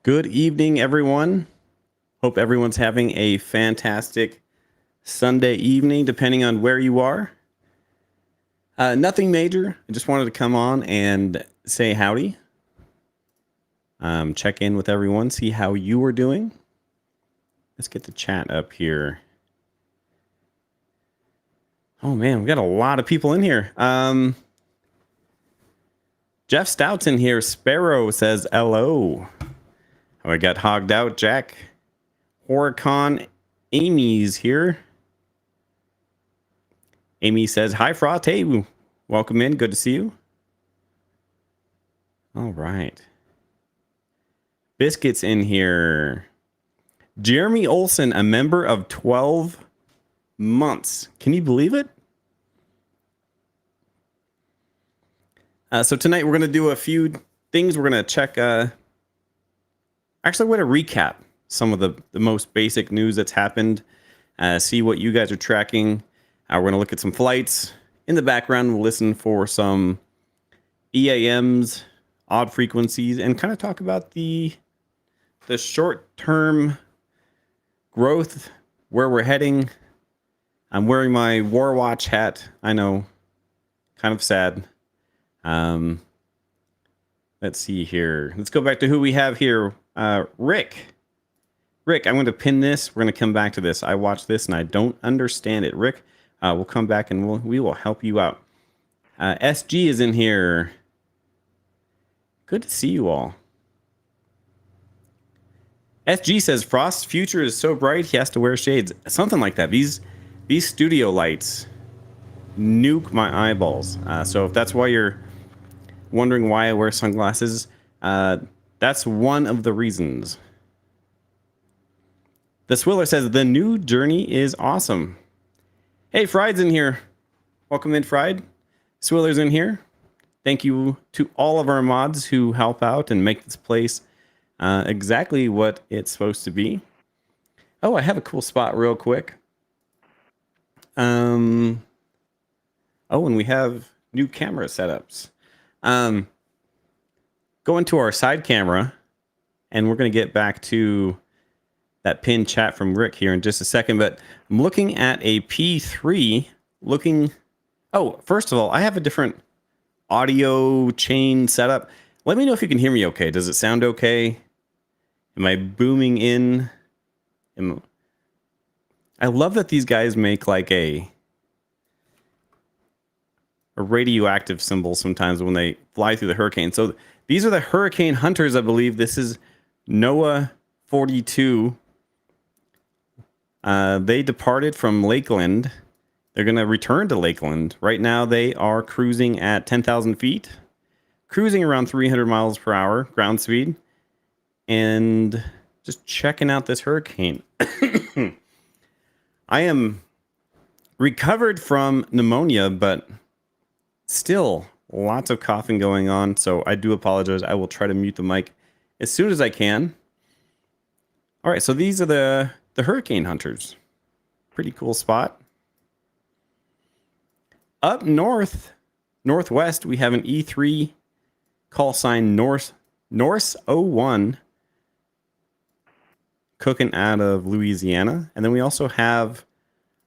Good evening, everyone. Hope everyone's having a fantastic Sunday evening, depending on where you are. Nothing major. I just wanted to come on and say howdy. Check in with everyone, see how you are doing. Let's get the chat up here. Oh man, we got a lot of people in here. Jeff Stout's in here. Sparrow says hello. Oh, I got hogged out. Jack Horicon Amy's here. Amy says, hi, Frost. Hey, welcome in. Good to see you. All right. Biscuits in here. Jeremy Olson, a member of 12 months. Can you believe it? So tonight we're going to do a few things. We're going to check... Actually, we're going to recap some of the most basic news that's happened. See what you guys are tracking. We're going to look at some flights. In the background, we'll listen for some EAMs, odd frequencies, and kind of talk about the short-term growth, where we're heading. I'm wearing my Warwatch hat. I know, kind of sad. Let's see here. Let's go back to who we have here. Rick, I'm going to pin this. We're going to come back to this. I watched this and I don't understand it. Rick, we'll come back and we will help you out. SG is in here. Good to see you all. SG says Frost's future is so bright he has to wear shades. Something like that. These studio lights nuke my eyeballs. So if that's why you're wondering why I wear sunglasses, that's one of the reasons. The Swiller says the new journey is awesome. Hey, Fried's in here. Welcome in, Fried. Swiller's in here. Thank you to all of our mods who help out and make this place exactly what it's supposed to be. Oh, I have a cool spot real quick. Oh, and we have new camera setups. Go into our side camera, and we're going to get back to that pinned chat from Rick here in just a second. But I'm looking at a P3. Oh, first of all, I have a different audio chain setup. Let me know if you can hear me okay. Does it sound okay? Am I booming in? I love that these guys make like a radioactive symbol sometimes when they fly through the hurricane. So these are the hurricane hunters, I believe. This is NOAA 42. They departed from Lakeland. They're going to return to Lakeland. Right now, they are cruising at 10,000 feet, cruising around 300 miles per hour ground speed, and just checking out this hurricane. I am recovered from pneumonia, but still lots of coughing going on, so I do apologize. I will try to mute the mic as soon as I can. All right, so these are the hurricane hunters. Pretty cool spot. Up northwest, we have an E3 call sign Norse 01 cooking out of Louisiana. And then we also have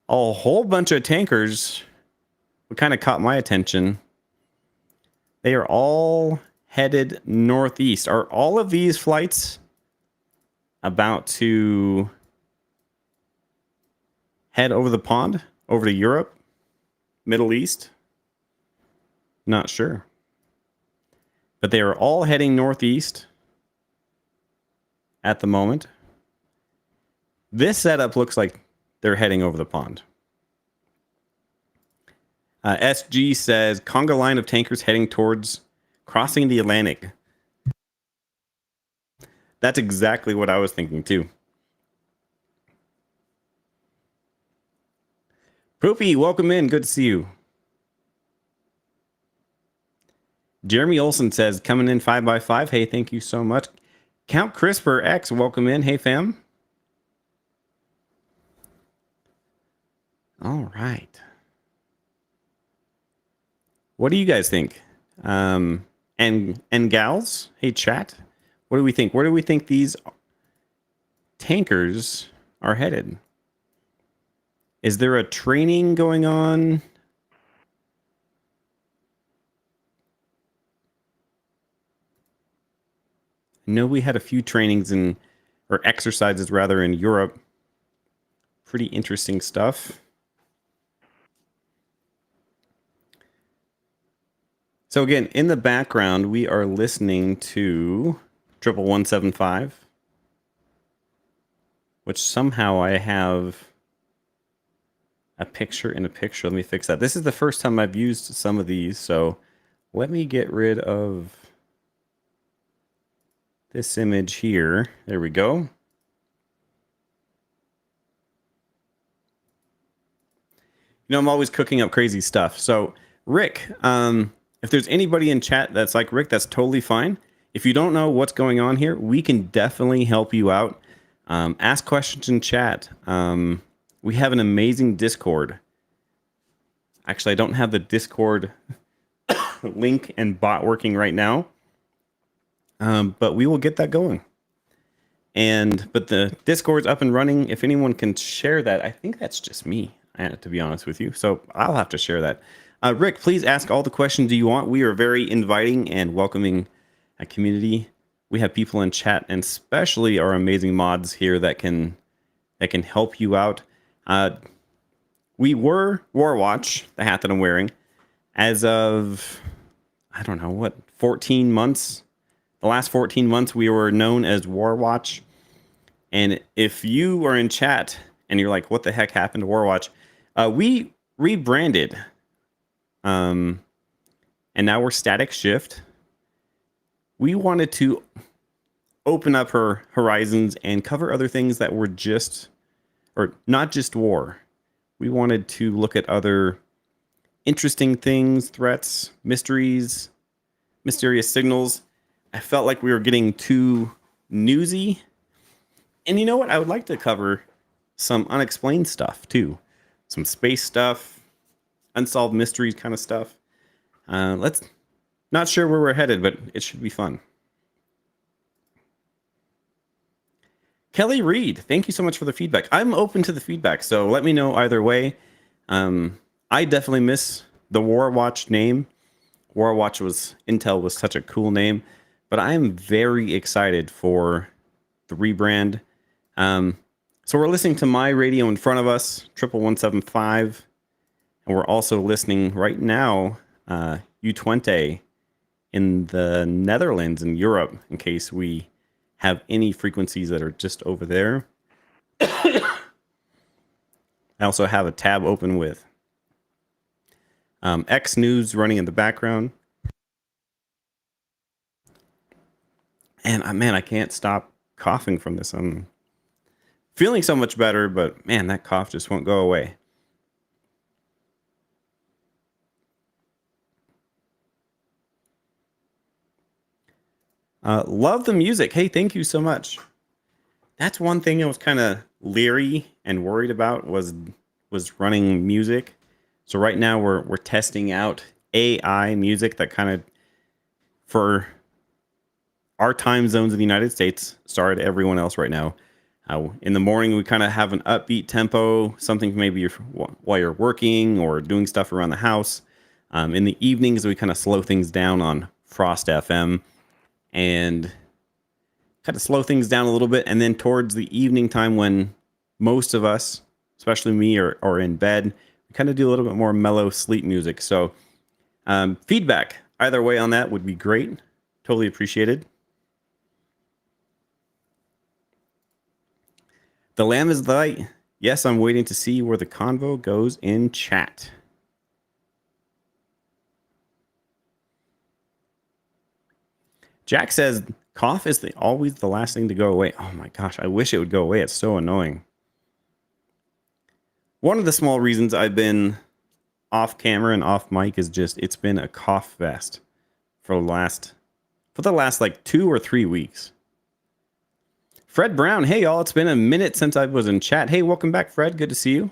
a whole bunch of tankers. What kind of caught my attention. They are all headed northeast. Are all of these flights about to head over the pond, over to Europe, Middle East? Not sure. But they are all heading northeast at the moment. This setup looks like they're heading over the pond. SG says, conga line of tankers heading towards crossing the Atlantic. That's exactly what I was thinking too. Poopy, welcome in. Good to see you. Jeremy Olson says, coming in 5x5. Hey, thank you so much. Count CRISPR X, welcome in. Hey, fam. All right. What do you guys think? And gals, hey, chat. What do we think? Where do we think these tankers are headed? Is there a training going on? I know we had a few trainings or exercises rather, in Europe. Pretty interesting stuff. So again, in the background, we are listening to 11175, which somehow I have a picture in a picture. Let me fix that. This is the first time I've used some of these, so let me get rid of this image here. There we go. You know, I'm always cooking up crazy stuff. So, Rick, if there's anybody in chat that's like Rick, that's totally fine. If you don't know what's going on here, we can definitely help you out. Ask questions in chat. We have an amazing Discord. Actually, I don't have the Discord link and bot working right now, but we will get that going. But the Discord's up and running. If anyone can share that, I think that's just me, to be honest with you. So I'll have to share that. Rick, please ask all the questions you want. We are very inviting and welcoming a community. We have people in chat, and especially our amazing mods here that can help you out. We were Warwatch, the hat that I'm wearing, as of, I don't know, what, 14 months? The last 14 months, we were known as Warwatch. And if you are in chat and you're like, what the heck happened to Warwatch? We rebranded. And now we're Static Shift. We wanted to open up her horizons and cover other things that were not just war. We wanted to look at other interesting things, threats, mysteries, mysterious signals. I felt like we were getting too newsy. And you know what? I would like to cover some unexplained stuff too. Some space stuff, unsolved mysteries kind of stuff. Not sure where we're headed, but it should be fun. Kelly Reed, thank you so much for the feedback. I'm open to the feedback, so let me know either way. I definitely miss the Warwatch name. Intel was such a cool name, but I am very excited for the rebrand. So we're listening to my radio in front of us, 11175, and we're also listening right now, U20 in the Netherlands and Europe, in case we have any frequencies that are just over there. I also have a tab open with X News running in the background. And man, I can't stop coughing from this. I'm feeling so much better, but man, that cough just won't go away. Love the music. Hey, thank you so much. That's one thing I was kind of leery and worried about was running music. So right now we're testing out AI music that kind of, for our time zones in the United States, sorry to everyone else right now. In the morning, we kind of have an upbeat tempo, something maybe while you're working or doing stuff around the house. In the evenings, we kind of slow things down on Frost FM and kind of slow things down a little bit. And then towards the evening time, when most of us, especially me, are in bed, we kind of do a little bit more mellow sleep music. So feedback either way on that would be great. Totally appreciated. The lamb is the light. Yes, I'm waiting to see where the convo goes in chat. Jack says, cough is always the last thing to go away. Oh my gosh, I wish it would go away. It's so annoying. One of the small reasons I've been off camera and off mic is just, it's been a cough fest for the last like 2 or 3 weeks. Fred Brown, hey y'all, it's been a minute since I was in chat. Hey, welcome back, Fred. Good to see you.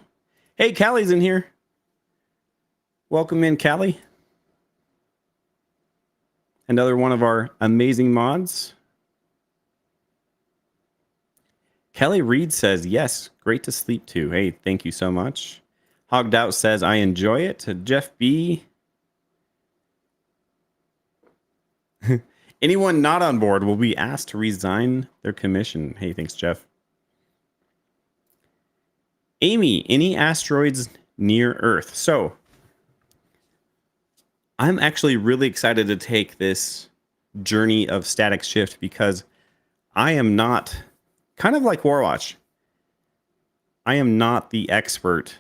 Hey, Callie's in here. Welcome in, Callie. Another one of our amazing mods. Kelly Reed says, yes, great to sleep to. Hey, thank you so much. Hogged Out says, I enjoy it. Jeff B. Anyone not on board will be asked to resign their commission. Hey, thanks, Jeff. Amy, any asteroids near Earth? So, I'm actually really excited to take this journey of static shift because I am not, kind of like Warwatch, I am not the expert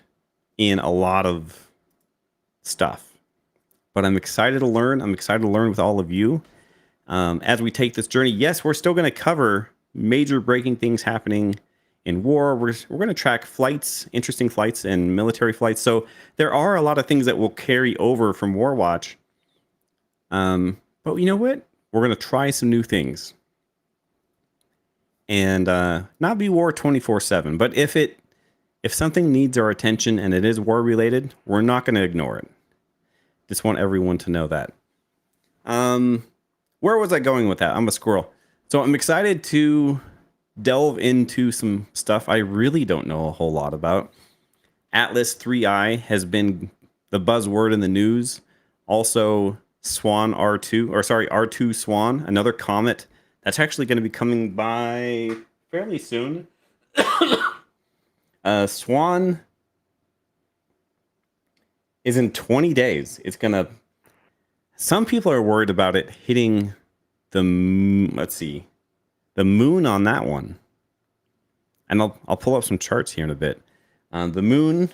in a lot of stuff, but I'm excited to learn. I'm excited to learn with all of you as we take this journey. Yes, we're still going to cover major breaking things happening in war. We're going to track flights, interesting flights and military flights. So there are a lot of things that will carry over from Warwatch. But you know what? We're going to try some new things and not be war 24/7. But if something needs our attention and it is war related, we're not going to ignore it. Just want everyone to know that. Where was I going with that? I'm a squirrel. So I'm excited to delve into some stuff I really don't know a whole lot about. Atlas 3I has been the buzzword in the news. Also, Swan R2, or sorry, R2 Swan, another comet that's actually going to be coming by fairly soon. Swan is in 20 days. It's going to, some people are worried about it hitting the, let's see, the moon on that one. And I'll pull up some charts here in a bit. The moon,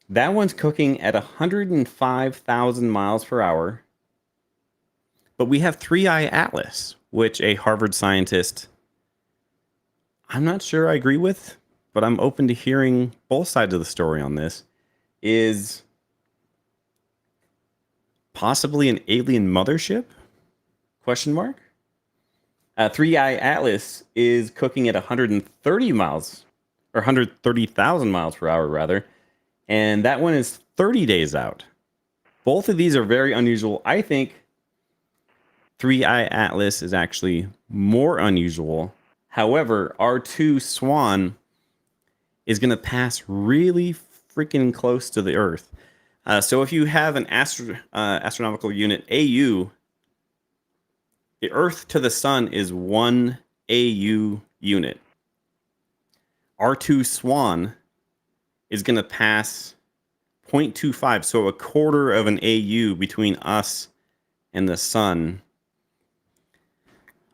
that one's cooking at 105,000 miles per hour. But we have 3I Atlas, which a Harvard scientist, I'm not sure I agree with, but I'm open to hearing both sides of the story on this, is possibly an alien mothership? Question mark. 3I Atlas is cooking at 130 miles, or 130,000 miles per hour, rather. And that one is 30 days out. Both of these are very unusual. I think 3I Atlas is actually more unusual. However, R2 Swan is going to pass really freaking close to the Earth. So if you have an astronomical unit, AU, the Earth to the Sun is 1 AU unit. R2 Swan is going to pass 0.25, so a quarter of an AU between us and the Sun.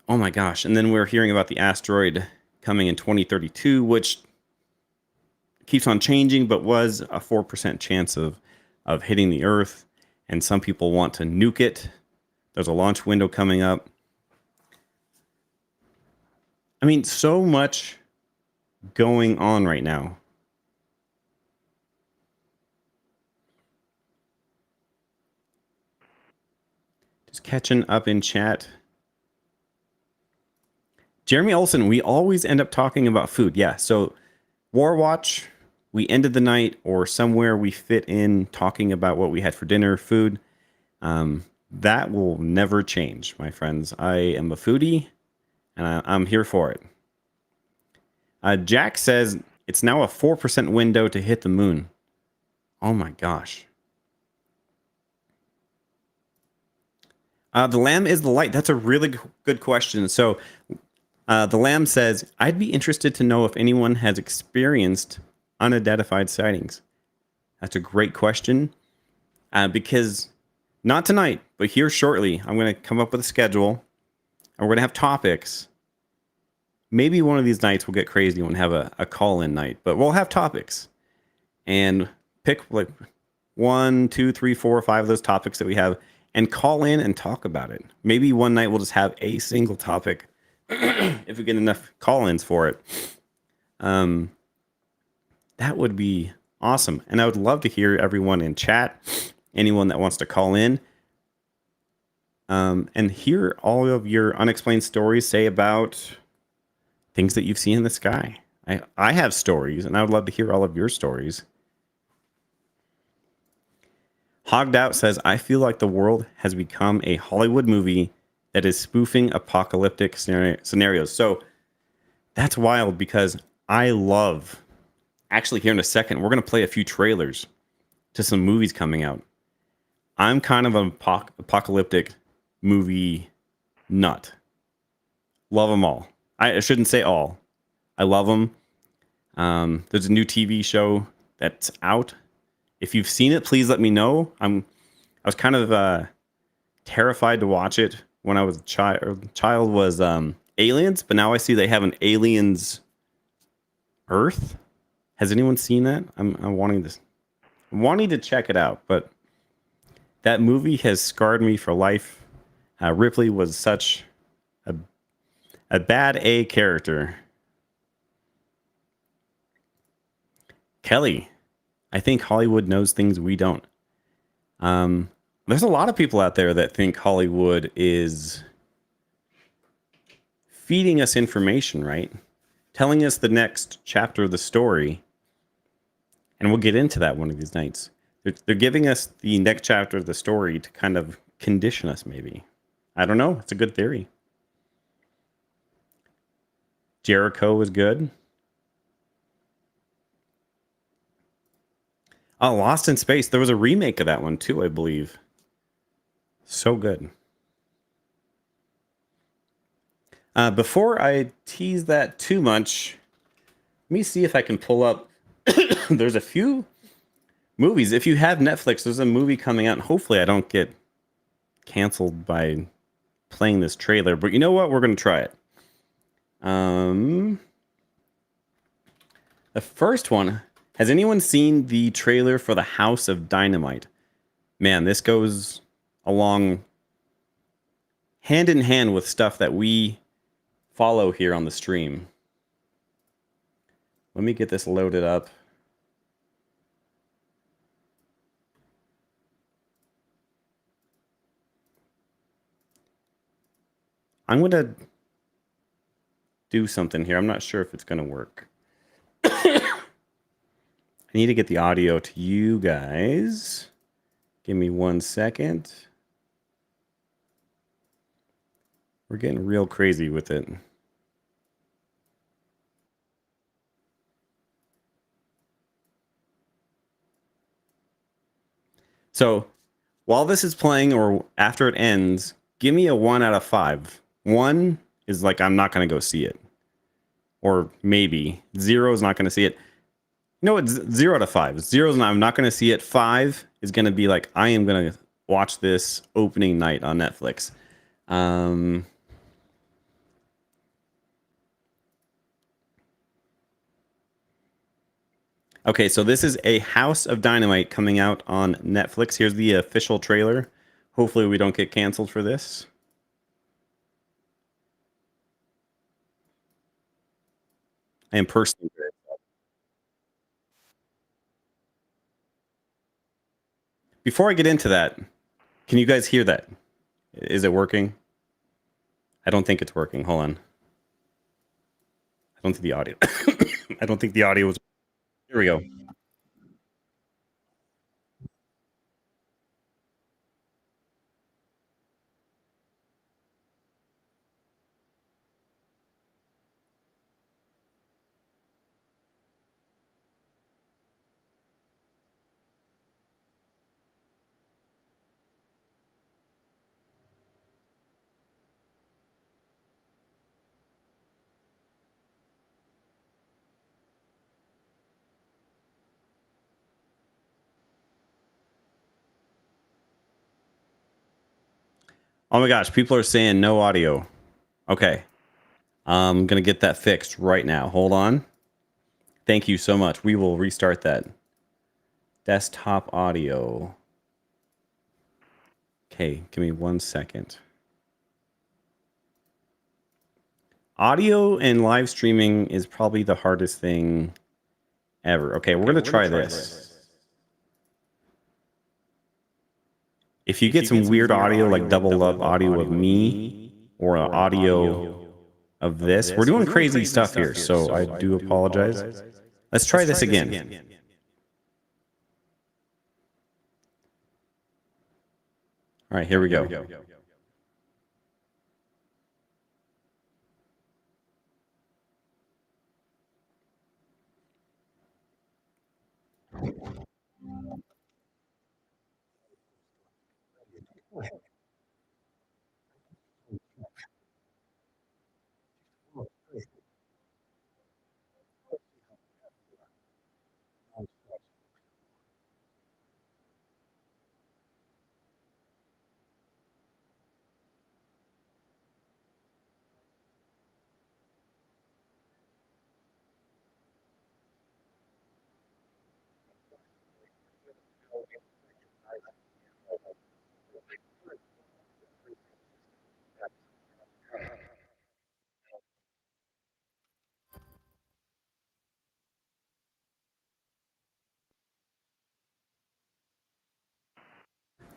Oh my gosh. And then we're hearing about the asteroid coming in 2032, which keeps on changing, but was a 4% chance of hitting the Earth. And some people want to nuke it. There's a launch window coming up. I mean, so much going on right now. Just catching up in chat. Jeremy Olson, we always end up talking about food. Yeah, so Warwatch, we ended the night or somewhere we fit in talking about what we had for dinner, food. That will never change, my friends. I am a foodie, and I'm here for it. Jack says it's now a 4% window to hit the moon. Oh my gosh. The lamb is the light. That's a really good question. So the lamb says, I'd be interested to know if anyone has experienced unidentified sightings. That's a great question. Because not tonight, but here shortly, I'm going to come up with a schedule. And we're going to have topics. Maybe one of these nights we'll get crazy and have a call-in night. But we'll have topics. And pick like 1, 2, 3, 4, 5 of those topics that we have. And call in and talk about it. Maybe one night we'll just have a single topic. If we get enough call-ins for it. That would be awesome. And I would love to hear everyone in chat, anyone that wants to call in, and hear all of your unexplained stories, say about things that you've seen in the sky. I have stories, and I would love to hear all of your stories. Hogged Out says, I feel like the world has become a Hollywood movie that is spoofing apocalyptic scenarios. So That's wild because I love. Actually, here in a second, we're going to play a few trailers to some movies coming out. I'm kind of an apocalyptic movie nut. Love them all. I shouldn't say all. I love them. There's a new TV show that's out. If you've seen it, please let me know. I was kind of terrified to watch it when I was a child. Child was Aliens, but now I see they have an Aliens Earth. Has anyone seen that? I'm wanting to check it out, but that movie has scarred me for life. Ripley was such a bad A character. Kelly, I think Hollywood knows things we don't. There's a lot of people out there that think Hollywood is feeding us information, right? Telling us the next chapter of the story. And we'll get into that one of these nights. They're giving us the next chapter of the story to kind of condition us, maybe. I don't know. It's a good theory. Jericho was good. Oh, Lost in Space. There was a remake of that one too, I believe. So good. Before I tease that too much, let me see if I can pull up. There's a few movies. If you have Netflix, there's a movie coming out. And hopefully, I don't get canceled by playing this trailer. But you know what? We're going to try it. The first one. Has anyone seen the trailer for the House of Dynamite? Man, this goes along hand in hand with stuff that we follow here on the stream. Let me get this loaded up. I'm going to do something here. I'm not sure if it's going to work. I need to get the audio to you guys. Give me 1 second. We're getting real crazy with it. So while this is playing or after it ends, give me a 1 out of 5. 1 is like, I'm not going to go see it. Or maybe. 0 is not going to see it. No, it's 0 out of 5. 0 is not, I'm not going to see it. 5 is going to be like, I am going to watch this opening night on Netflix. Okay, so this is a House of Dynamite coming out on Netflix. Here's the official trailer. Hopefully we don't get canceled for this. I am personally very excited. Before I get into that, can you guys hear that? Is it working? I don't think it's working. Hold on. I don't think the audio. I don't think the audio was. Here we go. Oh my gosh, people are saying no audio. Okay. I'm going to get that fixed right now. Hold on. Thank you so much. We will restart that. Desktop audio. Okay, give me 1 second. Audio and live streaming is probably the hardest thing ever. Okay, we're going to try this. If you get some weird audio, like double up audio of me or audio of this, we're doing crazy stuff here, so I do apologize. Let's try this again. All right, here we go.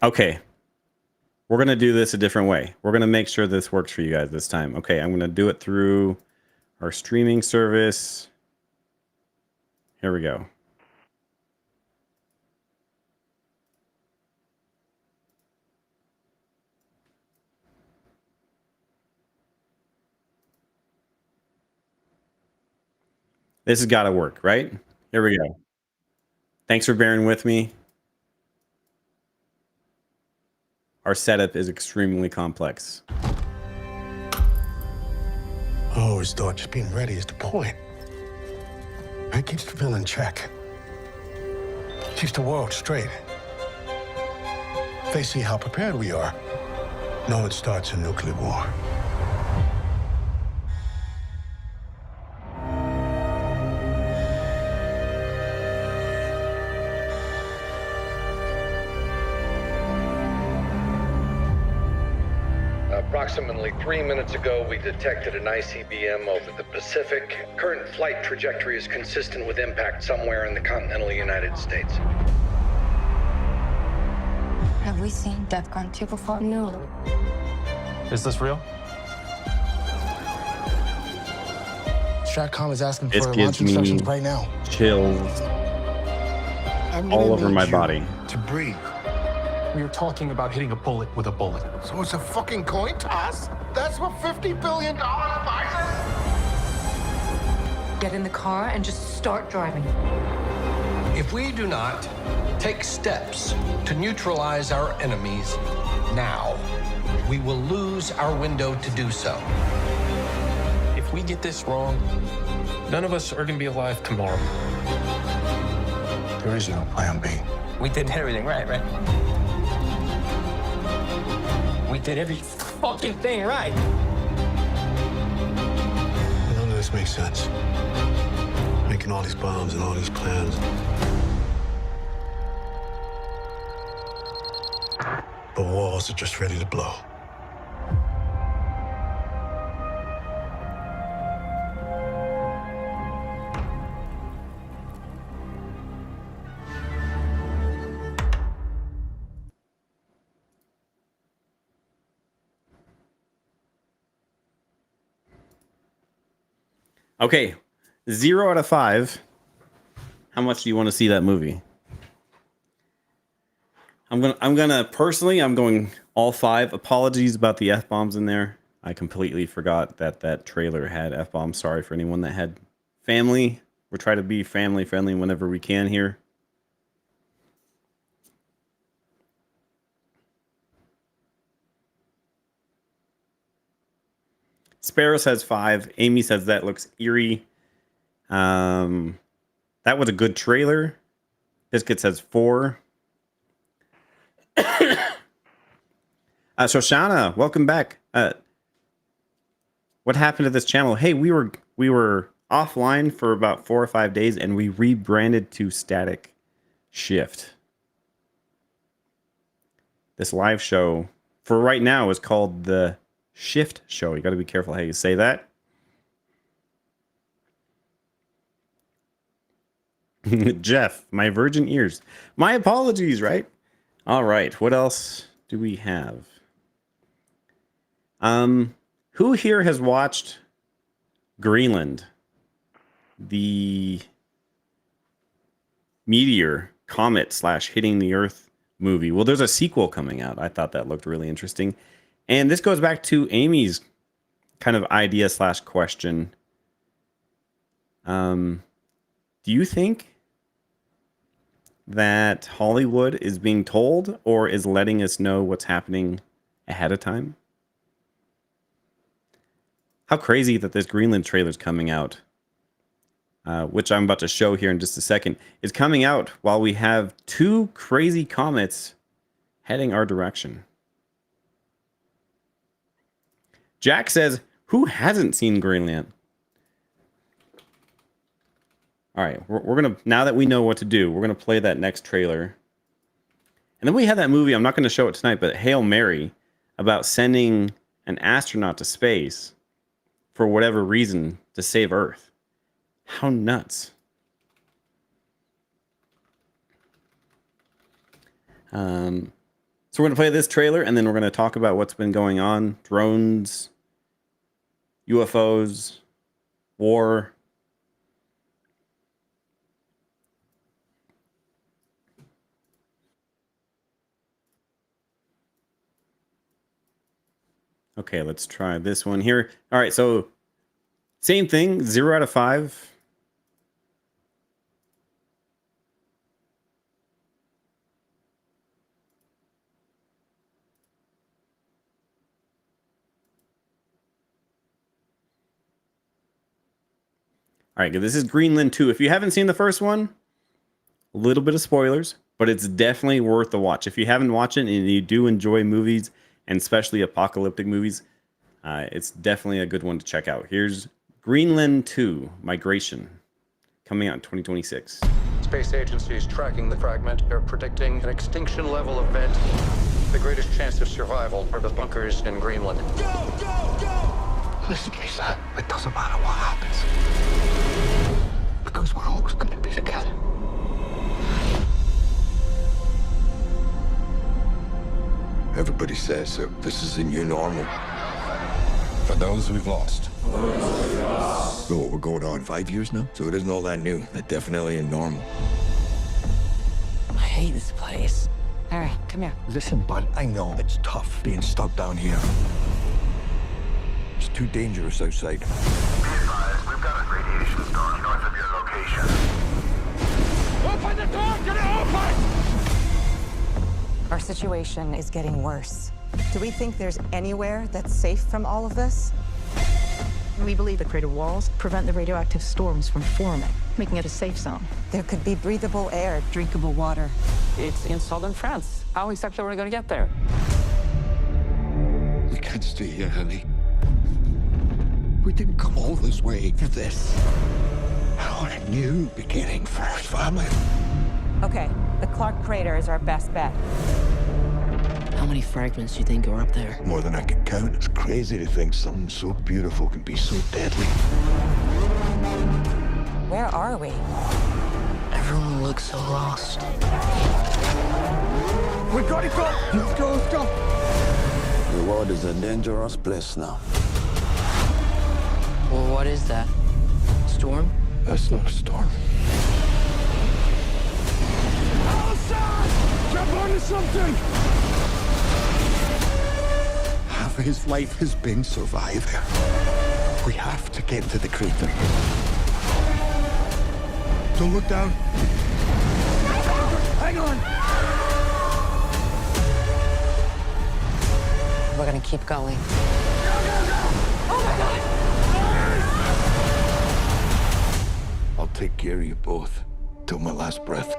Okay, we're gonna do this a different way. We're gonna make sure this works for you guys this time. Okay, I'm gonna do it through our streaming service. Here we go. This has got to work, right? Here we go. Thanks for bearing with me. Our setup is extremely complex. I always thought just being ready is the point. That keeps the villain in check. Keeps the world straight. They see how prepared we are. No one starts a nuclear war. Approximately 3 minutes ago, we detected an ICBM over the Pacific. Current flight trajectory is consistent with impact somewhere in the continental United States. Have we seen DEFCON 2 before? No. Is this real? Stratcom is asking This for gives launch instructions me right now. chills all over my body. To breathe. We are talking about hitting a bullet with a bullet. So it's a fucking coin toss? That's what $50 billion buys us? Get in the car and just start driving. If we do not take steps to neutralize our enemies now, we will lose our window to do so. If we get this wrong, none of us are going to be alive tomorrow. There is no plan B. We did everything right? We did every fucking thing right. None of this makes sense. Making all these bombs and all these plans. The walls are just ready to blow. Okay, 0 out of 5. How much do you want to see that movie? I'm going all 5. Apologies about the F-bombs in there. I completely forgot that trailer had F-bombs. Sorry for anyone that had family. We're trying to be family friendly whenever we can here. Sparrow says 5. Amy says that looks eerie. That was a good trailer. Biscuit says 4. Shoshana, welcome back. What happened to this channel? Hey, we were offline for about 4 or 5 days, and we rebranded to Static Shift. This live show for right now is called the Shift Show. You got to be careful how you say that. Jeff, my virgin ears. My apologies, right? All right. What else do we have? Who here has watched Greenland? The meteor comet / hitting the Earth movie. Well, there's a sequel coming out. I thought that looked really interesting. And this goes back to Amy's kind of idea / question. Do you think that Hollywood is being told or is letting us know what's happening ahead of time? How crazy that this Greenland trailer is coming out, which I'm about to show here in just a second, is coming out while we have two crazy comets heading our direction. Jack says, who hasn't seen Greenland? All right, we're going to, now that we know what to do, we're going to play that next trailer. And then we had that movie, I'm not going to show it tonight, but Hail Mary, about sending an astronaut to space for whatever reason to save Earth. How nuts. So we're going to play this trailer, and then we're going to talk about what's been going on. Drones, UFOs, war. Okay, let's try this one here. All right, so same thing, 0 out of 5. All right, this is Greenland 2. If you haven't seen the first one, a little bit of spoilers, but it's definitely worth the watch. If you haven't watched it and you do enjoy movies, and especially apocalyptic movies, it's definitely a good one to check out. Here's Greenland 2, Migration, coming out in 2026. Space agencies tracking the fragment are predicting an extinction level event. The greatest chance of survival are the bunkers in Greenland. Listen to me, son. It doesn't matter what happens. Because we're always going to be together. Everybody says that this is the new normal. For those we've lost. So we're going on 5 years now? So it isn't all that new. It definitely ain't normal. I hate this place. All right, come here. Listen, bud, I know it's tough being stuck down here. It's too dangerous outside. Be advised, we've got a radiation storm north of your location. Open the door! Get it open! Our situation is getting worse. Do we think there's anywhere that's safe from all of this? We believe the crater walls prevent the radioactive storms from forming, making it a safe zone. There could be breathable air, Drinkable water. It's in southern France. How exactly are we going to get there? We can't stay here, honey. We didn't come all this way for this. I want a new beginning for our family. Okay, the Clark crater is our best bet. How many fragments do you think are up there? More than I can count. It's crazy to think something so beautiful can be so deadly. Where are we? Everyone looks so lost. We gotta go! Let's go, let's go! The world is a dangerous place now. Well, what is that? Storm? That's not a storm. Allison! Jump onto something! Half of his life has been surviving. We have to get to the crater. Don't look down. Hang on! We're gonna keep going. I'll take care of you both till my last breath.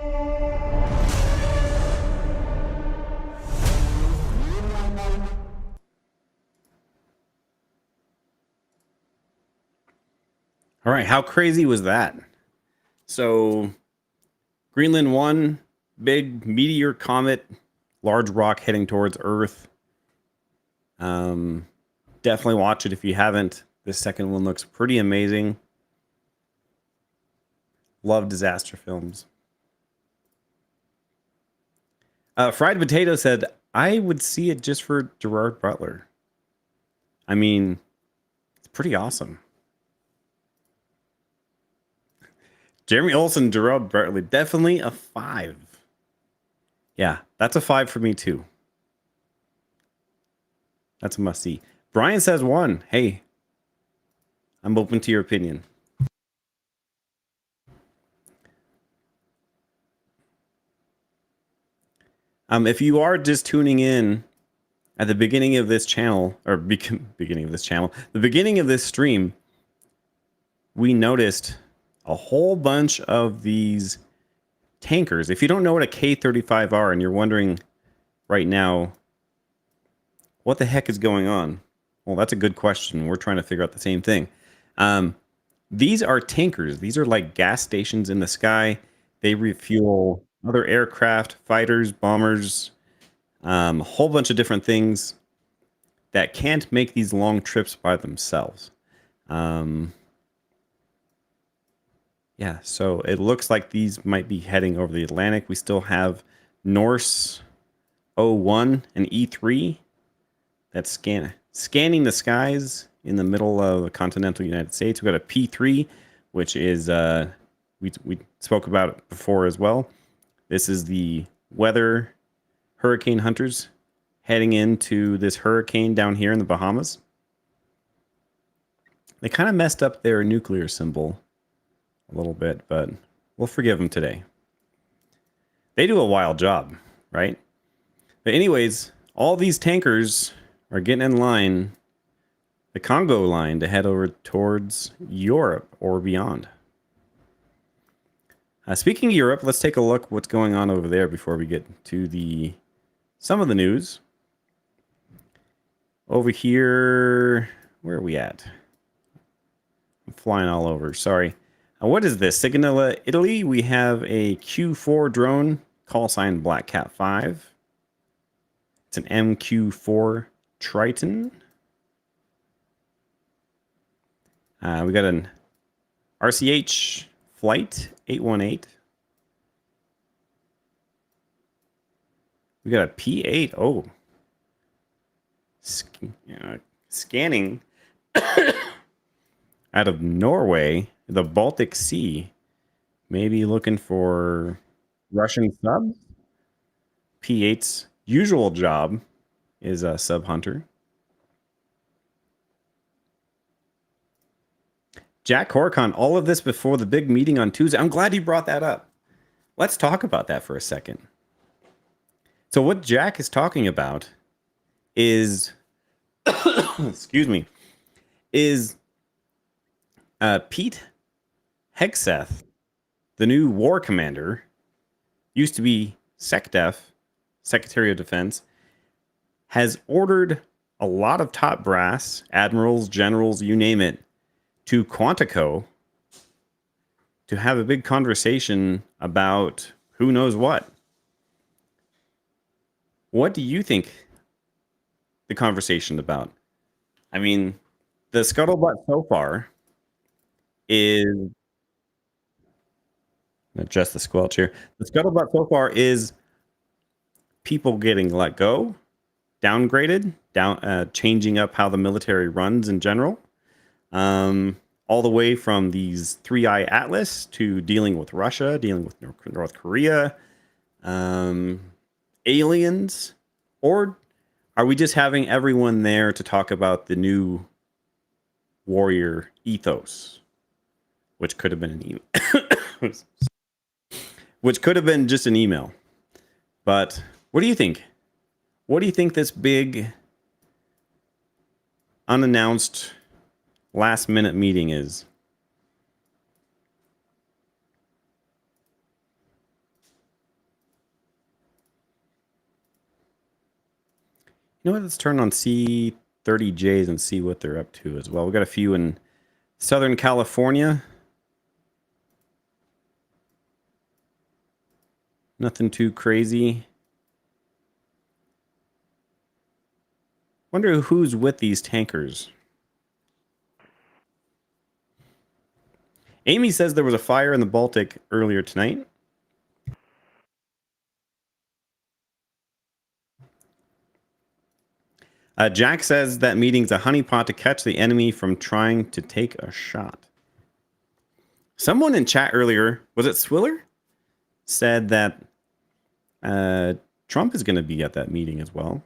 All right, how crazy was that? So, Greenland 1, big meteor comet, large rock heading towards Earth. Definitely watch it if you haven't. The second one looks pretty amazing. Love disaster films. Fried Potato said, I would see it just for Gerard Butler. I mean, it's pretty awesome. Jeremy Olsen, Gerard Butler, definitely a 5. Yeah, that's a 5 for me too. That's a must see. Brian says 1. Hey, I'm open to your opinion. If you are just tuning in at the beginning of this channel, or beginning of this channel, the beginning of this stream, we noticed a whole bunch of these tankers. If you don't know what a K-35 are and you're wondering right now, what the heck is going on? Well, that's a good question. We're trying to figure out the same thing. These are tankers. These are like gas stations in the sky. They refuel other aircraft, fighters, bombers, a whole bunch of different things that can't make these long trips by themselves. Yeah, so it looks like these might be heading over the Atlantic. We still have Norse 01 and E3 that's scanning the skies in the middle of the continental United States. We've got a P3, which is, we spoke about it before as well. This is the weather hurricane hunters heading into this hurricane down here in the Bahamas. They kind of messed up their nuclear symbol a little bit, but we'll forgive them today. They do a wild job, right? But anyways, all these tankers are getting in line, the Congo line, to head over towards Europe or beyond. Speaking of Europe, let's take a look what's going on over there before we get to some of the news. Over here, where are we at? I'm flying all over, sorry. What is this? Sigonella, Italy. We have a Q4 drone, call sign Black Cat 5. It's an MQ4 Triton. We got an RCH Flight 818. We got a P8. Oh. Scanning out of Norway, the Baltic Sea. Maybe looking for Russian subs. P8's usual job is a sub hunter. Jack Horcon, all of this before the big meeting on Tuesday. I'm glad you brought that up. Let's talk about that for a second. So what Jack is talking about is, excuse me, is Pete Hegseth, the new war commander, used to be SecDef, Secretary of Defense, has ordered a lot of top brass, admirals, generals, you name it, to Quantico to have a big conversation about who knows what. What do you think the conversation about? I mean, the scuttlebutt so far is, adjust the squelch here. The scuttlebutt so far is people getting let go, downgraded, changing up how the military runs in general, all the way from these 3-eye Atlas to dealing with Russia, dealing with North Korea, aliens, or are we just having everyone there to talk about the new warrior ethos, which could have been an email, which could have been just an email. But what do you think? What do you think this big unannounced last minute meeting is? You know what? Let's turn on C30Js and see what they're up to as well. We got a few in Southern California. Nothing too crazy. Wonder who's with these tankers. Amy says there was a fire in the Baltic earlier tonight. Jack says that meeting's a honeypot to catch the enemy from trying to take a shot. Someone in chat earlier, was it Swiller? Said that Trump is going to be at that meeting as well.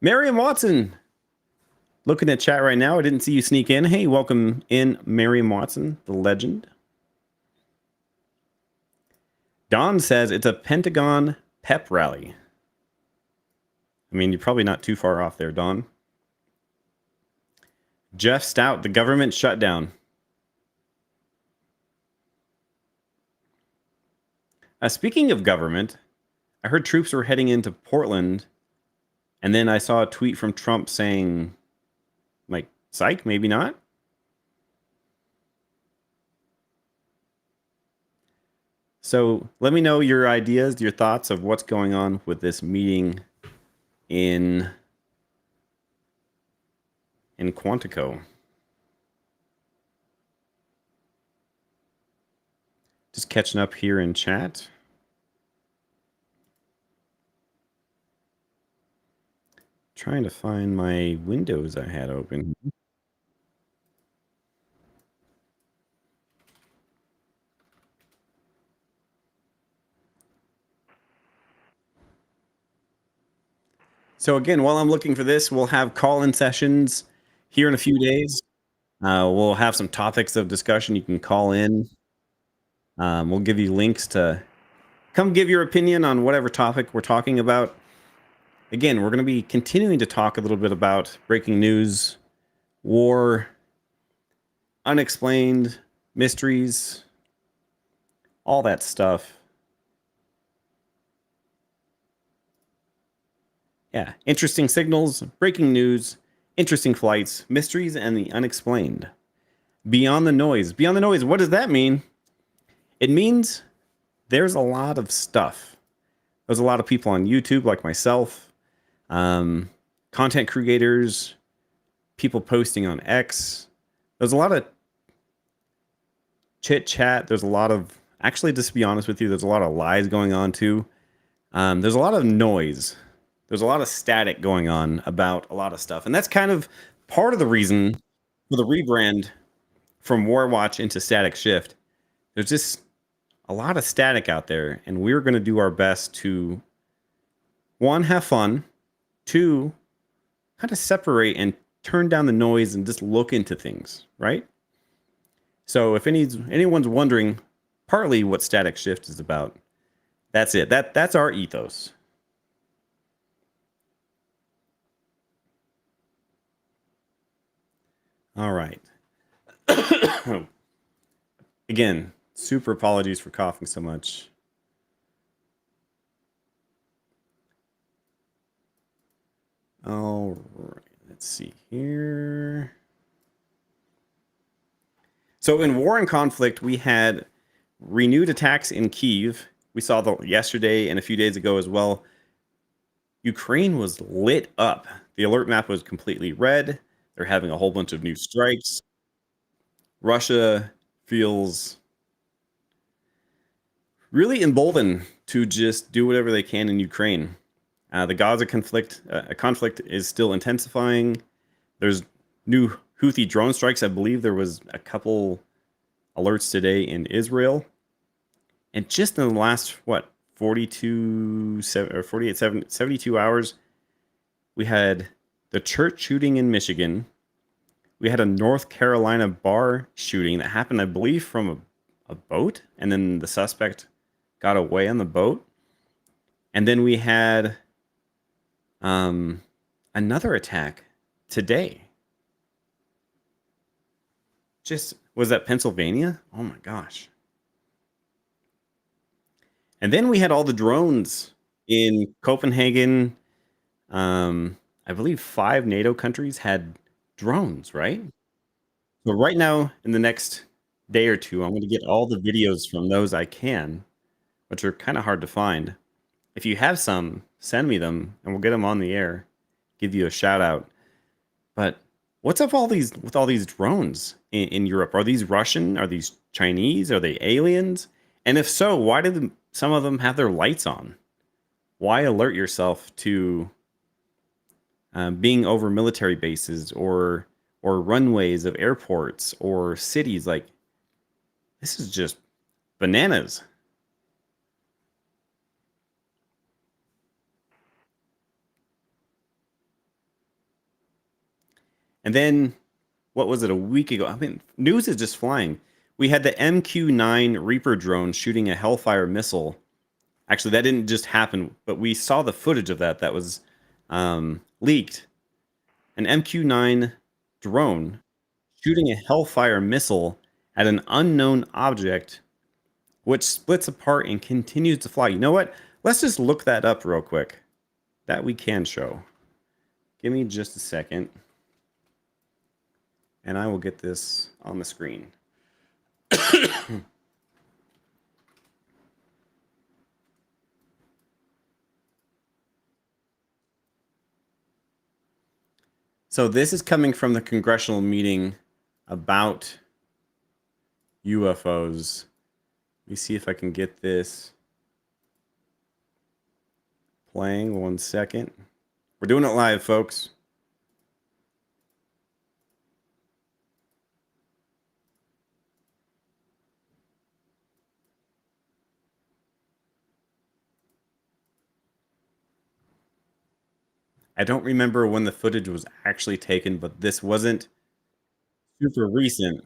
Marion Watson, Looking at chat right now, I didn't see you sneak in. Hey, welcome in, Miriam Watson, the legend. Don says it's a Pentagon pep rally. I mean, you're probably not too far off there, Don. Jeff Stout, the government shutdown. Speaking of government, I heard troops were heading into Portland, and then I saw a tweet from Trump saying, like, psych, maybe not. So let me know your ideas, your thoughts of what's going on with this meeting in Quantico. Just catching up here in chat. Trying to find my windows I had open. So again, while I'm looking for this, we'll have call-in sessions here in a few days. We'll have some topics of discussion. You can call in. We'll give you links to come give your opinion on whatever topic we're talking about. Again, we're going to be continuing to talk a little bit about breaking news, war, unexplained mysteries, all that stuff. Yeah, interesting signals, breaking news, interesting flights, mysteries, and the unexplained. Beyond the noise. Beyond the noise, what does that mean? It means there's a lot of stuff. There's a lot of people on YouTube like myself, content creators, people posting on X. There's a lot of chit chat. There's a lot of, actually, just to be honest with you, there's a lot of lies going on too. There's a lot of noise. There's a lot of static going on about a lot of stuff. And that's kind of part of the reason for the rebrand from Warwatch into Static Shift. There's just a lot of static out there, and we're going to do our best to, one, have fun, two, kind of separate and turn down the noise and just look into things, right? So if anyone's wondering partly what Static Shift is about, that's it. That's our ethos. All right. Again, super apologies for coughing so much. All right, let's see here. So in war and conflict, we had renewed attacks in Kyiv. We saw that yesterday and a few days ago as well. Ukraine was lit up. The alert map was completely red. They're having a whole bunch of new strikes. Russia feels really emboldened to just do whatever they can in Ukraine. The Gaza conflict is still intensifying. There's new Houthi drone strikes. I believe there was a couple alerts today in Israel. And just in the last, 72 hours, we had the church shooting in Michigan. We had a North Carolina bar shooting that happened, I believe, from a boat. And then the suspect got away on the boat. And then we had another attack today. Was that Pennsylvania? Oh my gosh. And then we had all the drones in Copenhagen. I believe 5 NATO countries had drones, right? So right now, in the next day or two, I'm going to get all the videos from those I can, which are kind of hard to find. If you have some, send me them, and we'll get them on the air. Give you a shout out. But what's up with all these drones in Europe? Are these Russian? Are these Chinese? Are they aliens? And if so, why did some of them have their lights on? Why alert yourself to being over military bases or runways of airports or cities? Like, this is just bananas. And then, what was it, a week ago? I mean, news is just flying. We had the MQ-9 Reaper drone shooting a Hellfire missile. Actually, that didn't just happen, but we saw the footage of that was leaked. An MQ-9 drone shooting a Hellfire missile at an unknown object, which splits apart and continues to fly. You know what? Let's just look that up real quick. That we can show. Give me just a second. And I will get this on the screen. So this is coming from the congressional meeting about UFOs. Let me see if I can get this playing. 1 second. We're doing it live, folks. I don't remember when the footage was actually taken, but this wasn't super recent.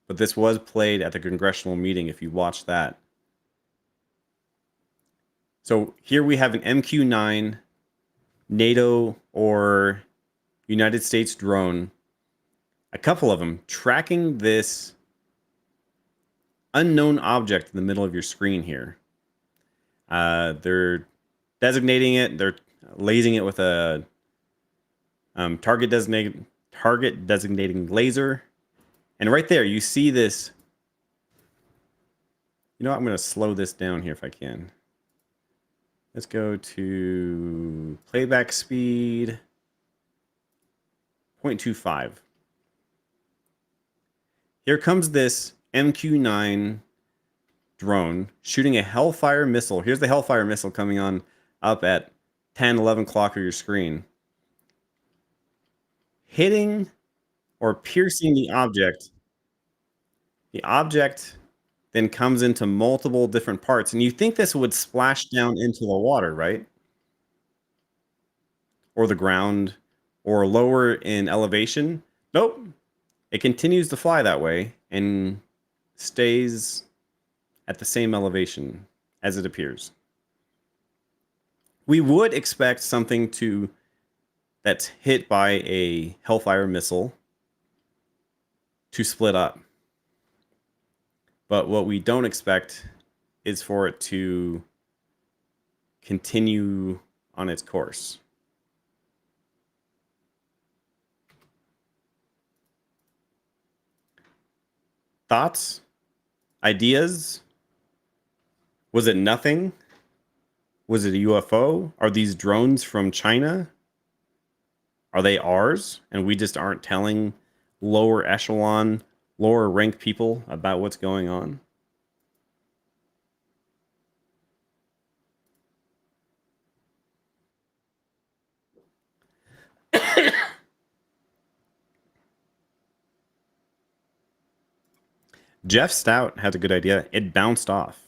But this was played at the congressional meeting if you watch that. So here we have an MQ-9 NATO or United States drone, a couple of them, tracking this unknown object in the middle of your screen here. They're designating it. They're lasing it with a target designating laser. And right there, you see this. You know what? I'm going to slow this down here if I can. Let's go to playback speed 0.25. Here comes this MQ-9 drone shooting a Hellfire missile. Here's the Hellfire missile coming on up at 10, 11 o'clock on your screen. Hitting or piercing the object. The object then comes into multiple different parts. And you think this would splash down into the water, right? Or the ground, or lower in elevation. Nope. It continues to fly that way and stays at the same elevation as it appears. We would expect something that's hit by a Hellfire missile to split up. But what we don't expect is for it to continue on its course. Thoughts? Ideas? Was it nothing? Was it a UFO? Are these drones from China? Are they ours? And we just aren't telling lower echelon, lower rank people about what's going on? Jeff Stout has a good idea. It bounced off.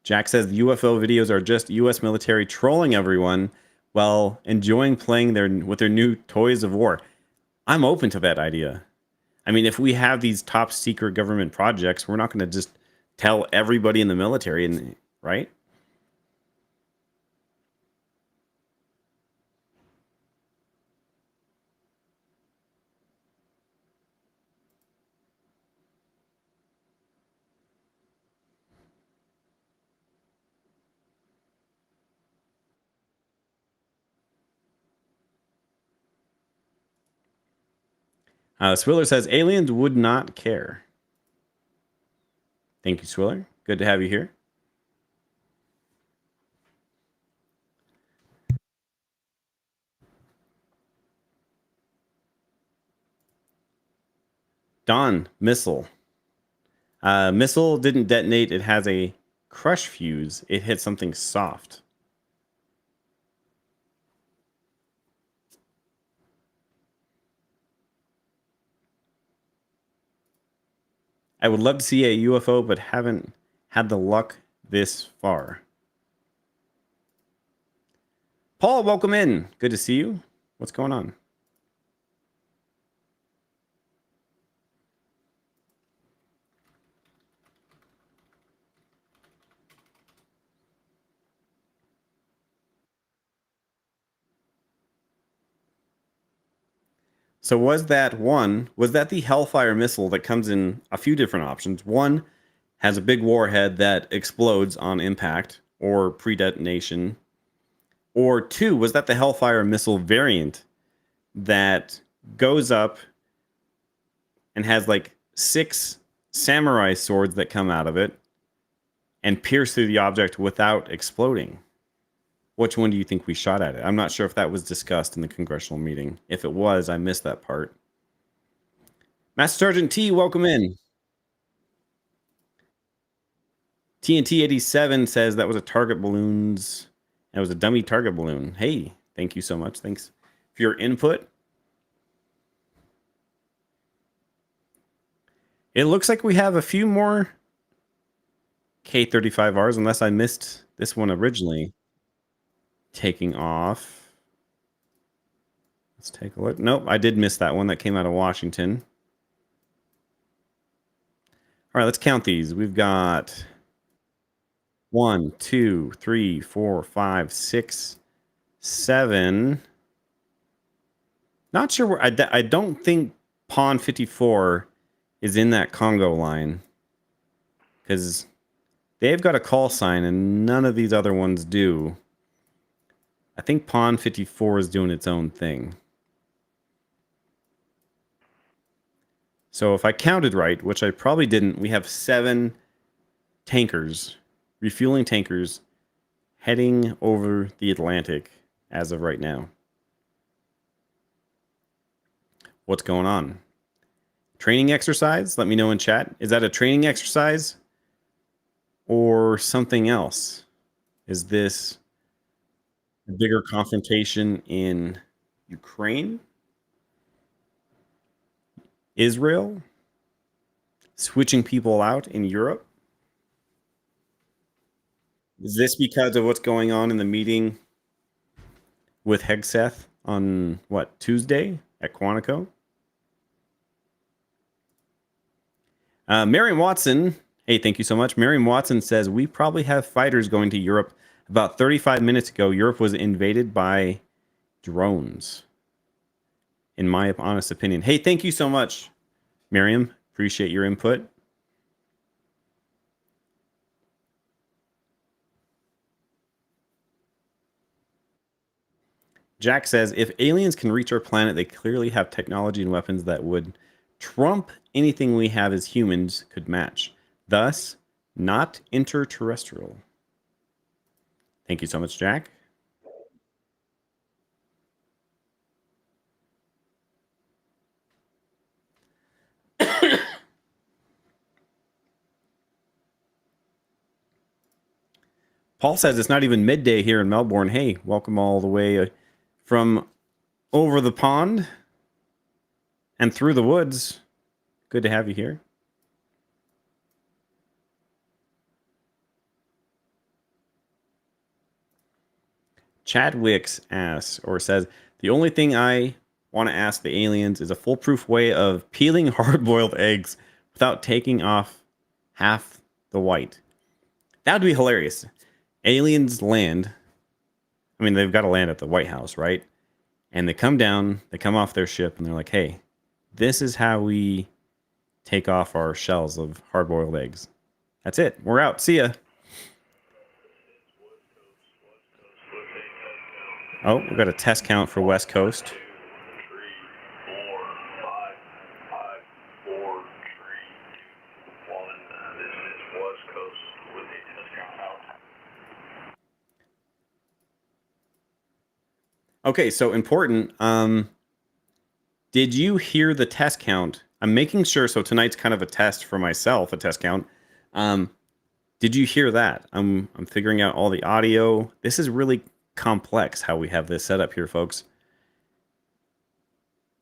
Jack says the UFO videos are just U.S. military trolling everyone while enjoying playing with their new toys of war. I'm open to that idea. I mean, if we have these top secret government projects, we're not going to just tell everybody in the military, right? Swiller says aliens would not care. Thank you, Swiller. Good to have you here. Dawn, missile. Missile didn't detonate. It has a crush fuse. It hit something soft. I would love to see a UFO, but haven't had the luck this far. Paul, welcome in. Good to see you. What's going on? So was that the Hellfire missile that comes in a few different options? One has a big warhead that explodes on impact or pre-detonation. Or two, was that the Hellfire missile variant that goes up and has like 6 samurai swords that come out of it and pierce through the object without exploding? Which one do you think we shot at it? I'm not sure if that was discussed in the congressional meeting. If it was, I missed that part. Master Sergeant T, welcome in. TNT 87 says that was a target balloons. That was a dummy target balloon. Hey, thank you so much. Thanks for your input. It looks like we have a few more K-35Rs, unless I missed this one originally. Taking off. Let's take a look. Nope, I did miss that one that came out of Washington. All right, let's count these. We've got 1, 2, 3, 4, 5, 6, 7. Not sure where. I don't think Pawn 54 is in that Congo line, because they've got a call sign and none of these other ones do. I think Pawn 54 is doing its own thing. So if I counted right, which I probably didn't, we have 7 tankers, refueling tankers, heading over the Atlantic as of right now. What's going on? Training exercise? Let me know in chat. Is that a training exercise or something else? Is this a bigger confrontation in Ukraine? Israel? Switching people out in Europe? Is this because of what's going on in the meeting with Hegseth on, what, Tuesday at Quantico? Marion Watson, hey, thank you so much. Marion Watson says, we probably have fighters going to Europe. About 35 minutes ago, Europe was invaded by drones, in my honest opinion. Hey, thank you so much, Miriam. Appreciate your input. Jack says, if aliens can reach our planet, they clearly have technology and weapons that would trump anything we have as humans could match. Thus, not interterrestrial. Thank you so much, Jack. Paul says it's not even midday here in Melbourne. Hey, welcome all the way from over the pond and through the woods. Good to have you here. Chadwick's asks or says, the only thing I want to ask the aliens is a foolproof way of peeling hard-boiled eggs without taking off half the white. That would be hilarious. Aliens land. I mean, they've got to land at the White House, right? And they come down, they come off their ship, and they're like, hey, this is how we take off our shells of hard-boiled eggs. That's it. We're out. See ya. Oh, we've got a test count for West Coast. Okay, so important. Did you hear the test count? I'm making sure. So tonight's kind of a test for myself, a test count. Did you hear that? I'm figuring out all the audio. This is really complex how we have this set up here, folks.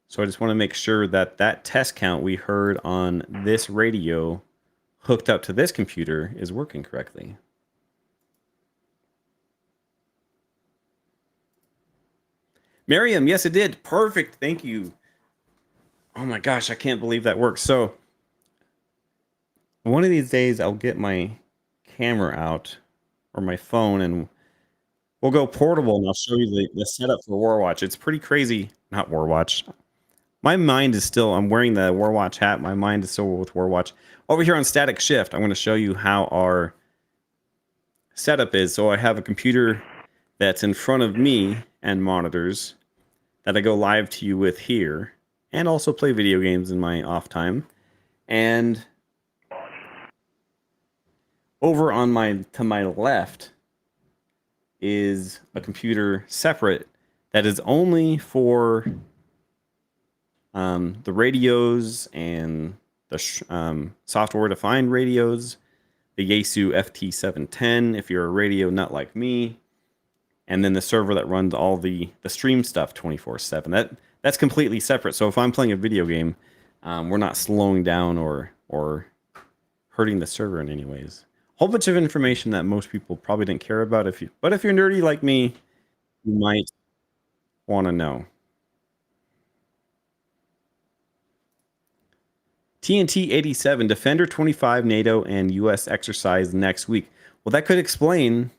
So I just want to make sure that that test count we heard on this radio hooked up to this computer is working correctly. Miriam, yes, it did. Perfect. Thank you. Oh my gosh, I can't believe that works. So one of these days I'll get my camera out or my phone and we'll go portable and I'll show you the setup for Warwatch. It's pretty crazy. Not Warwatch. My mind is still, I'm wearing the Warwatch hat. My mind is still with Warwatch. Over here on Static Shift, I'm going to show you how our setup is. So I have a computer that's in front of me and monitors that I go live to you with here, and also play video games in my off time. And over on to my left is a computer separate that is only for the radios and the software-defined radios, the Yaesu FT710 if you're a radio nut like me, and then the server that runs all the stream stuff 24/7. That's completely separate. So if I'm playing a video game, we're not slowing down or hurting the server in any ways. Whole bunch of information that most people probably didn't care about. But if you're nerdy like me, you might want to know. TNT 87, Defender 25, NATO and US exercise next week. Well, that could explain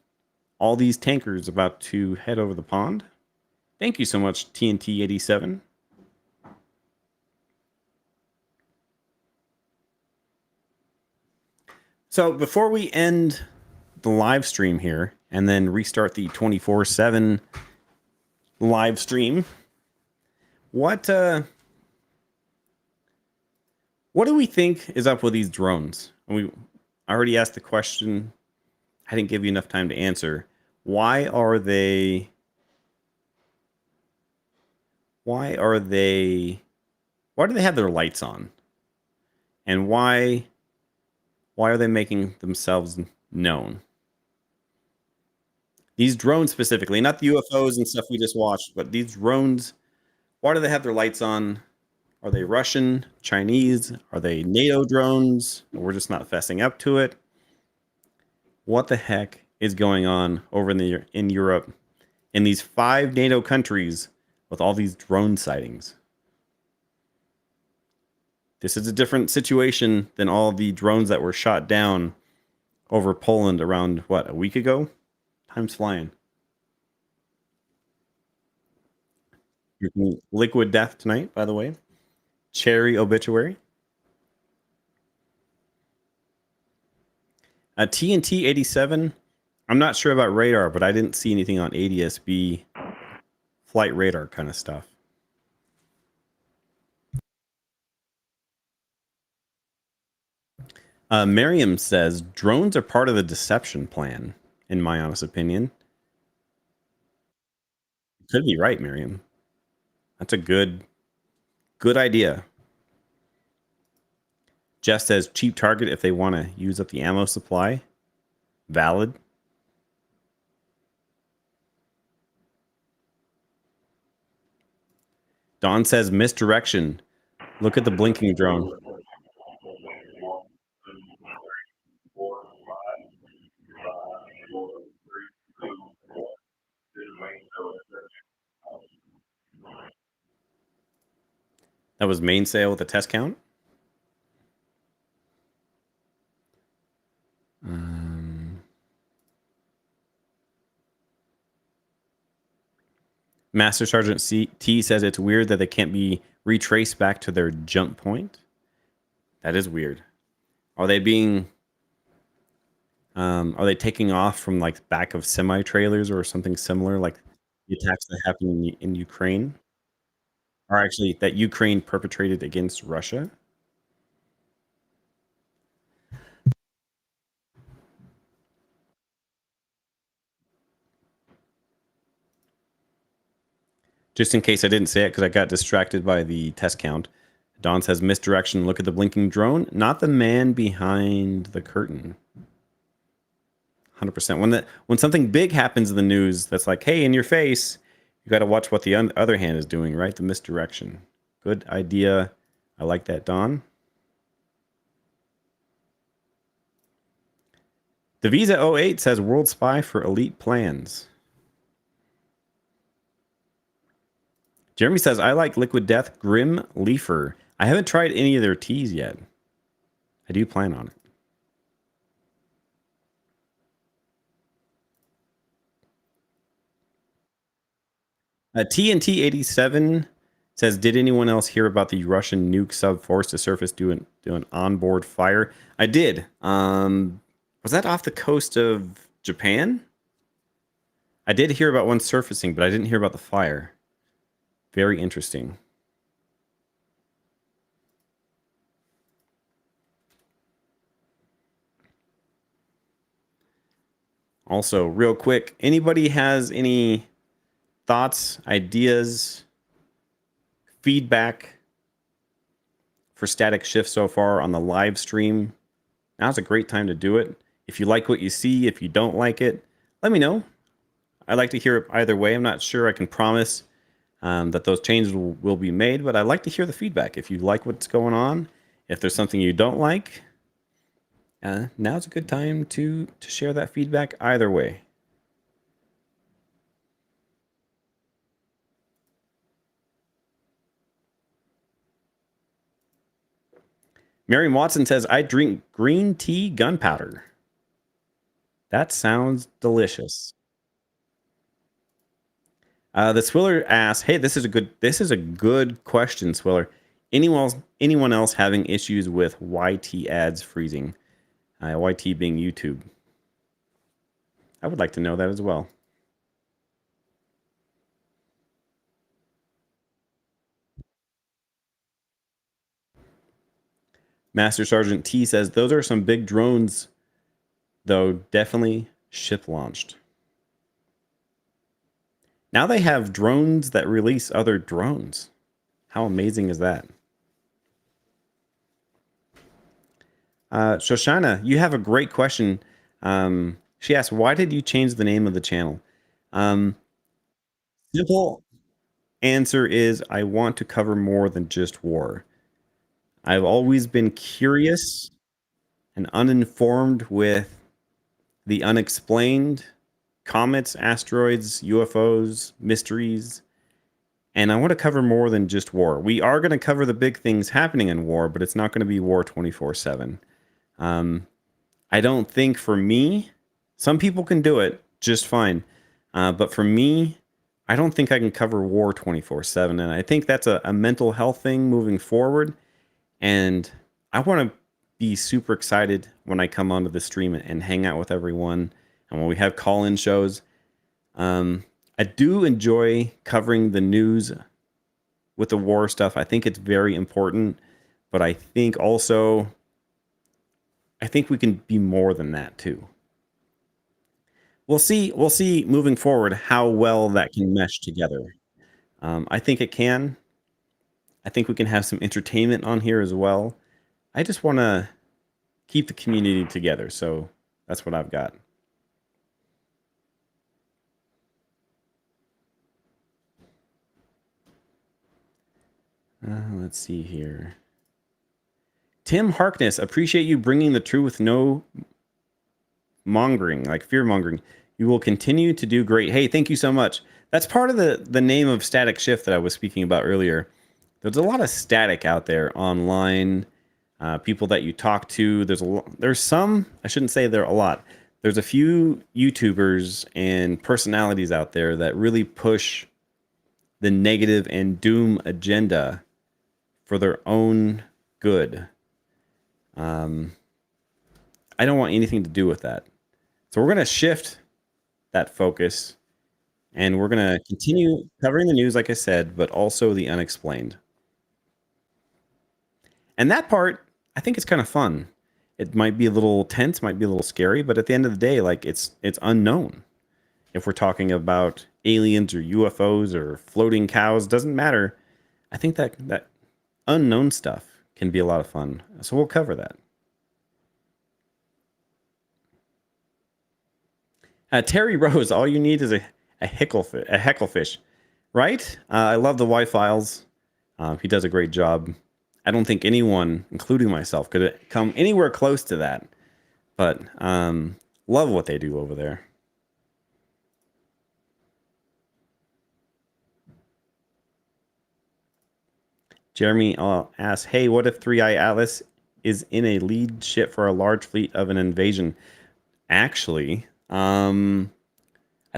all these tankers about to head over the pond. Thank you so much, TNT 87. So before we end the live stream here and then restart the 24/7 live stream, what do we think is up with these drones? I already asked the question. I didn't give you enough time to answer. Why do they have their lights on? And why are they making themselves known? These drones specifically, not the UFOs and stuff we just watched, but these drones, why do they have their lights on? Are they Russian, Chinese? Are they NATO drones? We're just not fessing up to it. What the heck is going on over in Europe, in these 5 NATO countries with all these drone sightings? This is a different situation than all the drones that were shot down over Poland around, what, a week ago? Time's flying. Liquid Death tonight, by the way. Cherry Obituary. TNT 87. I'm not sure about radar, but I didn't see anything on ADSB flight radar kind of stuff. Miriam says drones are part of the deception plan, in my honest opinion. You could be right, Miriam. That's a good idea. Jess says cheap target if they want to use up the ammo supply. Valid. Dawn says misdirection. Look at the blinking drone. That was mainsail with a test count. Master Sergeant T says it's weird that they can't be retraced back to their jump point. That is weird. Are they being... are they taking off from like back of semi-trailers or something similar, like the attacks that happened in Ukraine? Or actually, that Ukraine perpetrated against Russia? Just in case I didn't say it because I got distracted by the test count. Don says misdirection. Look at the blinking drone, not the man behind the curtain. 100%. When something big happens in the news that's like, hey, in your face, you got to watch what the other hand is doing, right? The misdirection. Good idea. I like that, Don. The Visa 08 says World Spy for Elite Plans. Jeremy says, I like Liquid Death Grim Leafer. I haven't tried any of their teas yet. I do plan on it. TNT 87 says, did anyone else hear about the Russian nuke sub forced to surface do an onboard fire? I did. Was that off the coast of Japan? I did hear about one surfacing, but I didn't hear about the fire. Very interesting. Also, real quick, anybody has any thoughts, ideas, feedback for Static Shift so far on the live stream? Now's a great time to do it. If you like what you see, if you don't like it, let me know. I'd like to hear it either way. I'm not sure I can promise that those changes will be made, but I'd like to hear the feedback. If you like what's going on, if there's something you don't like, now's a good time to share that feedback either way. Mary Watson says, I drink green tea gunpowder. That sounds delicious. The Swiller asks, hey, this is a good question, Swiller. Anyone else having issues with YT ads freezing? YT being YouTube. I would like to know that as well. Master Sergeant T says, those are some big drones, though definitely ship launched. Now they have drones that release other drones. How amazing is that? Shoshana, you have a great question. She asked, why did you change the name of the channel? Simple answer is I want to cover more than just war. I've always been curious and uninformed with the unexplained, comets, asteroids, UFOs, mysteries, and I want to cover more than just war. We are going to cover the big things happening in war, but it's not going to be war 24/7. I don't think for me, some people can do it just fine, but for me, I don't think I can cover war 24/7, and I think that's a mental health thing moving forward, and I want to be super excited when I come onto the stream and hang out with everyone, and when we have call-in shows. I do enjoy covering the news with the war stuff. I think it's very important, but I think also, I think we can be more than that too. We'll see moving forward how well that can mesh together. I think it can. I think we can have some entertainment on here as well. I just want to keep the community together, so that's what I've got. Let's see here. Tim Harkness, appreciate you bringing the truth, no mongering, like fear mongering. You will continue to do great. Hey, thank you so much. That's part of the name of Static Shift that I was speaking about earlier. There's a lot of static out there online. People that you talk to. There's some, I shouldn't say there are a lot. There's a few YouTubers and personalities out there that really push the negative and doom agenda for their own good. I don't want anything to do with that. So we're going to shift that focus, and we're going to continue covering the news, like I said, but also the unexplained. And that part, I think it's kind of fun. It might be a little tense, might be a little scary, but at the end of the day, like it's unknown. If we're talking about aliens or UFOs or floating cows, doesn't matter. I think that unknown stuff can be a lot of fun. So we'll cover that. Terry Rose, all you need is a hecklefish, right? I love the Y-Files. He does a great job. I don't think anyone, including myself, could come anywhere close to that. But love what they do over there. Jeremy asks, hey, what if 3i Atlas is in a lead ship for a large fleet of an invasion? Actually, I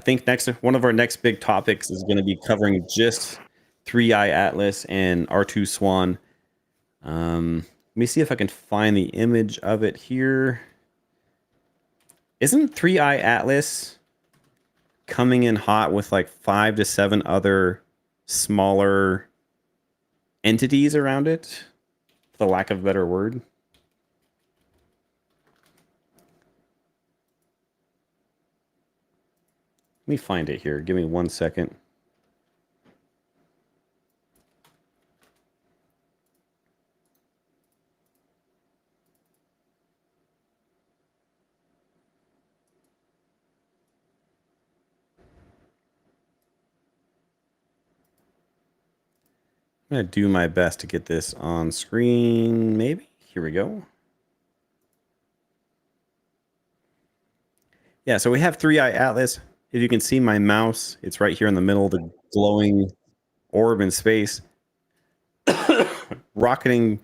think one of our next big topics is going to be covering just 3i Atlas and R2 Swan. Let me see if I can find the image of it here. Isn't 3i Atlas coming in hot with like 5 to 7 other smaller entities around it, for the lack of a better word? Let me find it here. Give me 1 second. I'm going to do my best to get this on screen, maybe. Here we go. Yeah, so we have 3i Atlas. If you can see my mouse, it's right here in the middle of the glowing orb in space, rocketing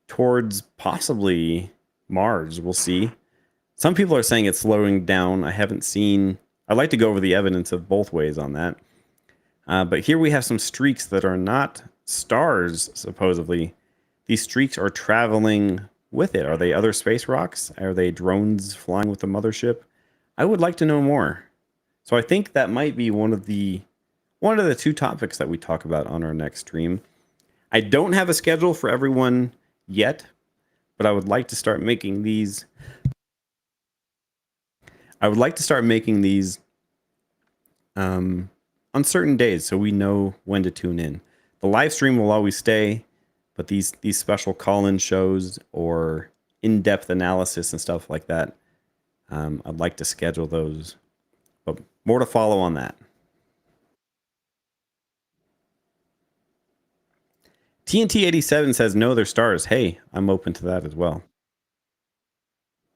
towards possibly Mars. We'll see. Some people are saying it's slowing down. I haven't seen... I'd like to go over the evidence of both ways on that. But here we have some streaks that are not stars, supposedly. These streaks are traveling with it. Are they other space rocks? Are they drones flying with the mothership? I would like to know more. So I think that might be one of the 2 topics that we talk about on our next stream. I don't have a schedule for everyone yet, but I would like to start making these. On certain days, so we know when to tune in. The live stream will always stay, but these special call-in shows or in-depth analysis and stuff like that, I'd like to schedule those. But more to follow on that. TNT87 says, no, they're stars. Hey, I'm open to that as well.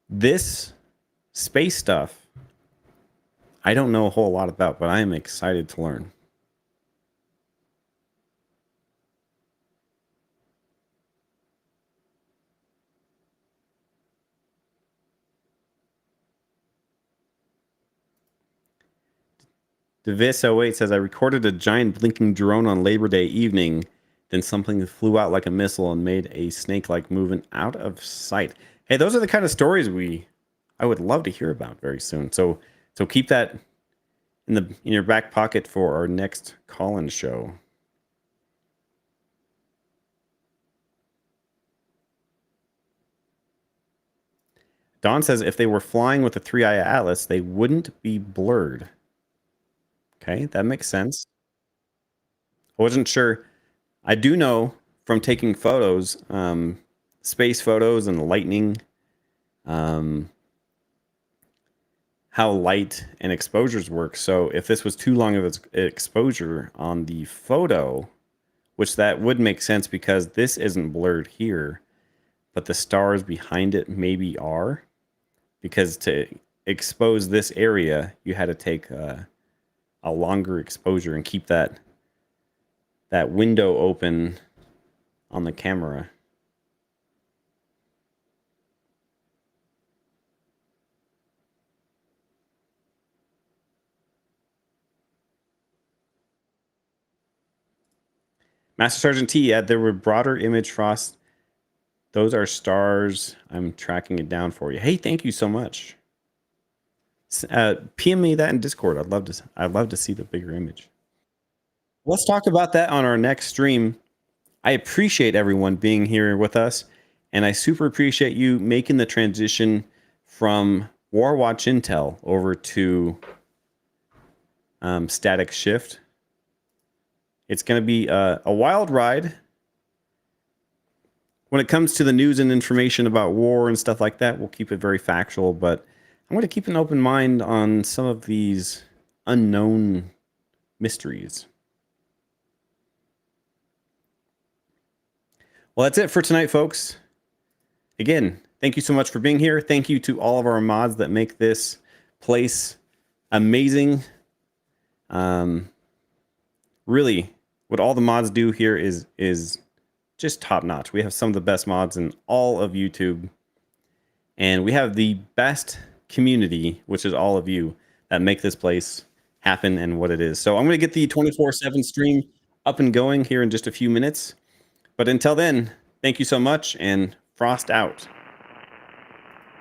This space stuff, I don't know a whole lot about, but I am excited to learn. Devis08 says, I recorded a giant blinking drone on Labor Day evening. Then something flew out like a missile and made a snake-like movement out of sight. Hey, those are the kind of stories I would love to hear about very soon. So keep that in your back pocket for our next call-in show. Don says, if they were flying with the 3i Atlas, they wouldn't be blurred. Okay, that makes sense. I wasn't sure. I do know from taking photos, space photos and lightning, how light and exposures work. So if this was too long of an exposure on the photo, which that would make sense because this isn't blurred here, but the stars behind it maybe are, because to expose this area, you had to take a longer exposure and keep that window open on the camera. Master Sergeant T, yeah, there were broader image frost. Those are stars. I'm tracking it down for you. Hey, thank you so much. PM me that in Discord. I'd love to see the bigger image. Let's talk about that on our next stream. I appreciate everyone being here with us, and I super appreciate you making the transition from Warwatch Intel over to Static Shift. It's going to be a wild ride. When it comes to the news and information about war and stuff like that, we'll keep it very factual, but I'm going to keep an open mind on some of these unknown mysteries. Well, that's it for tonight, folks. Again, thank you so much for being here. Thank you to all of our mods that make this place amazing. Really, what all the mods do here is just top notch. We have some of the best mods in all of YouTube. And we have the best community, which is all of you, that make this place happen and what it is. So I'm going to get the 24/7 stream up and going here in just a few minutes. But until then, thank you so much, and Frost out.